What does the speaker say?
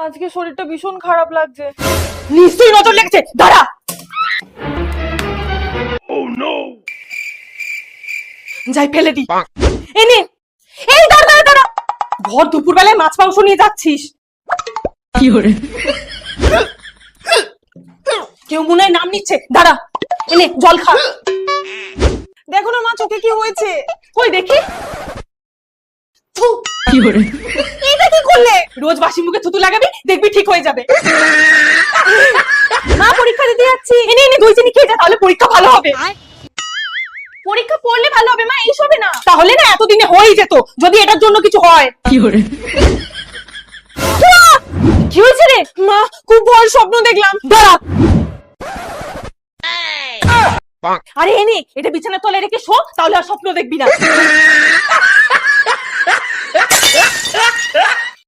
আজকে শরীরটা ভীষণ খারাপ লাগছে। নিশ্চয়ই নজর লেগেছে, দাঁড়া। যাই ফেলে দি। এনে এই দাঁড়া দাঁড়া দাঁড়া, ভর দুপুর বেলায় মাছ মাংস নিয়ে যাচ্ছিস? কি করে কেউ মনে হয় নাম নিচ্ছে, দাঁড়া। এনে জল খা। দেখো না মা, চোখে কি হয়েছে? কই দেখি। কি করে এটা কি করলে? রোজ বাসি মুখে থুতু লাগাবি, দেখবি ঠিক হয়ে যাবে। মা, পরীক্ষা দিতে যাচ্ছি। এনে এনে দই চিনি খেয়ে যা, তাহলে পরীক্ষা ভালো হবে। পরীক্ষা পড়লে ভালো হবে মা, এইসবে না। তাহলে না এতদিনে হয়েই যেত, যদি এটার জন্য কিছু হয়। কি করে কি হয়েছে রে? মা, খুব ভয় স্বপ্ন দেখলাম। দাঁড়া। আরে এনে এটা বিছানার তলায় রেখে শো, তাহলে আর স্বপ্ন দেখবি না।